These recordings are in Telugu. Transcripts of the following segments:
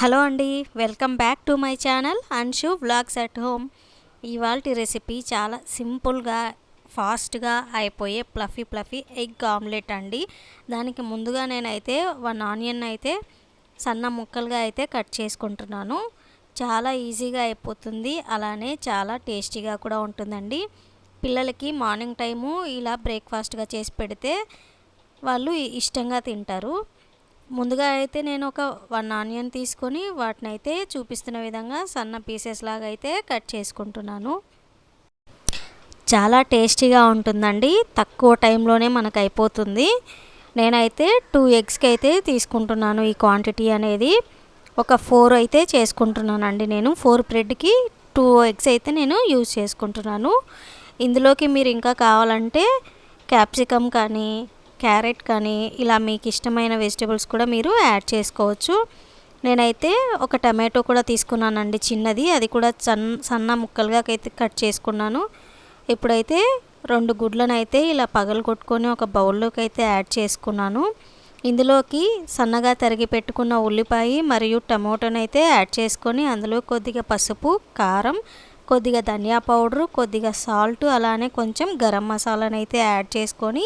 హలో అండి, welcome back to my channel Anshu vlogs at home. ఇవాల్టి రెసిపీ చాలా సింపుల్గా ఫాస్ట్గా అయిపోయే ఫ్లఫీ ఎగ్ ఆమ్లెట్ అండి. దానికి ముందుగా నేనైతే 1 ఆనియన్ అయితే సన్న ముక్కలుగా అయితే కట్ చేసుకుంటున్నాను. చాలా ఈజీగా అయిపోతుంది, అలానే చాలా టేస్టీగా కూడా ఉంటుందండి. పిల్లలకి మార్నింగ్ టైము ఇలా బ్రేక్ఫాస్ట్గా చేసి పెడితే వాళ్ళు ఇష్టంగా తింటారు. ముందుగా అయితే నేను ఒక 1 ఆనియన్ తీసుకొని వాటిని అయితే చూపిస్తున్న విధంగా సన్న పీసెస్ లాగా అయితే కట్ చేసుకుంటున్నాను. చాలా టేస్టీగా ఉంటుందండి, తక్కువ టైంలోనే మనకు అయిపోతుంది. నేనైతే 2 ఎగ్స్కి అయితే తీసుకుంటున్నాను. ఈ క్వాంటిటీ అనేది ఒక 4 అయితే చేసుకుంటున్నానండి. నేను 4 బ్రెడ్కి 2 ఎగ్స్ అయితే నేను యూజ్ చేసుకుంటున్నాను. ఇందులోకి మీరు ఇంకా కావాలంటే క్యాప్సికమ్ కానీ క్యారెట్ కానీ ఇలా మీకు ఇష్టమైన వెజిటబుల్స్ కూడా మీరు యాడ్ చేసుకోవచ్చు. నేనైతే ఒక టమాటో కూడా తీసుకున్నానండి, చిన్నది. అది కూడా సన్న ముక్కలుగా అయితే కట్ చేసుకున్నాను. ఇప్పుడైతే 2 గుడ్లను అయితే ఇలా పగలగొట్టుకొని ఒక బౌల్లోకి అయితే యాడ్ చేసుకున్నాను. ఇందులోకి సన్నగా తరిగి పెట్టుకున్న ఉల్లిపాయ మరియు టమోటాను అయితే యాడ్ చేసుకొని అందులో కొద్దిగా పసుపు, కారం, కొద్దిగా ధనియా పౌడరు, కొద్దిగా సాల్ట్, అలానే కొంచెం గరం మసాలాను అయితే యాడ్ చేసుకొని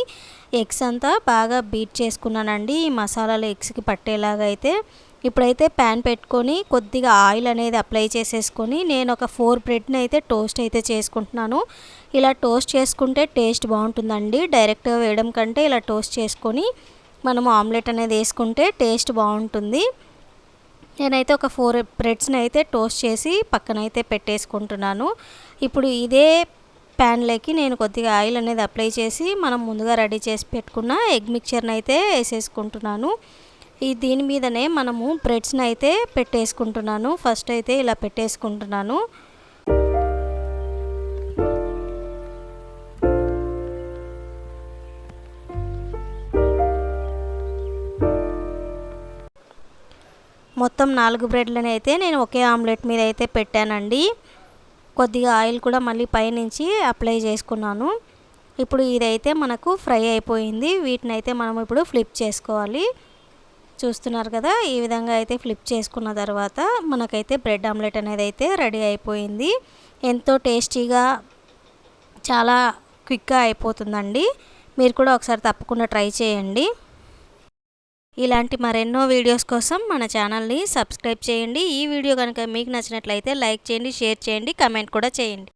ఎగ్స్ అంతా బాగా బీట్ చేసుకున్నానండి. ఈ మసాలాలు ఎగ్స్కి పట్టేలాగా అయితే ఇప్పుడైతే ప్యాన్ పెట్టుకొని కొద్దిగా ఆయిల్ అనేది అప్లై చేసేసుకొని నేను ఒక 4 బ్రెడ్ని అయితే టోస్ట్ అయితే చేసుకుంటున్నాను. ఇలా టోస్ట్ చేసుకుంటే టేస్ట్ బాగుంటుందండి. డైరెక్ట్గా వేయడం కంటే ఇలా టోస్ట్ చేసుకొని మనము ఆమ్లెట్ అనేది వేసుకుంటే టేస్ట్ బాగుంటుంది. నేనైతే ఒక 4 బ్రెడ్స్ని అయితే టోస్ట్ చేసి పక్కనైతే పెట్టేసుకుంటున్నాను. ఇప్పుడు ఇదే ప్యాన్లోకి నేను కొద్దిగా ఆయిల్ అనేది అప్లై చేసి మనం ముందుగా రెడీ చేసి పెట్టుకున్న ఎగ్ మిక్చర్ని అయితే వేసేసుకుంటున్నాను. దీని మీదనే మనము బ్రెడ్స్ని అయితే పెట్టేసుకుంటున్నాను. ఫస్ట్ అయితే ఇలా పెట్టేసుకుంటున్నాను. మొత్తం 4 బ్రెడ్లను అయితే నేను ఒకే ఆమ్లెట్ మీద అయితే పెట్టానండి. కొద్దిగా ఆయిల్ కూడా మళ్ళీ పైనుంచి అప్లై చేసుకున్నాను. ఇప్పుడు ఇదైతే మనకు ఫ్రై అయిపోయింది. వీటిని అయితే మనం ఇప్పుడు ఫ్లిప్ చేసుకోవాలి. చూస్తున్నారు కదా, ఈ విధంగా అయితే ఫ్లిప్ చేసుకున్న తర్వాత మనకైతే బ్రెడ్ ఆమ్లెట్ అనేది అయితే రెడీ అయిపోయింది. ఎంతో టేస్టీగా చాలా క్విక్గా అయిపోతుందండి. మీరు కూడా ఒకసారి తప్పకుండా ట్రై చేయండి. ఇలాంటి మరెన్నో వీడియోస్ కోసం మన ఛానల్ని సబ్స్క్రైబ్ చేయండి. ఈ వీడియో కనుక మీకు నచ్చినట్లయితే లైక్ చేయండి, షేర్ చేయండి, కమెంట్ కూడా చేయండి.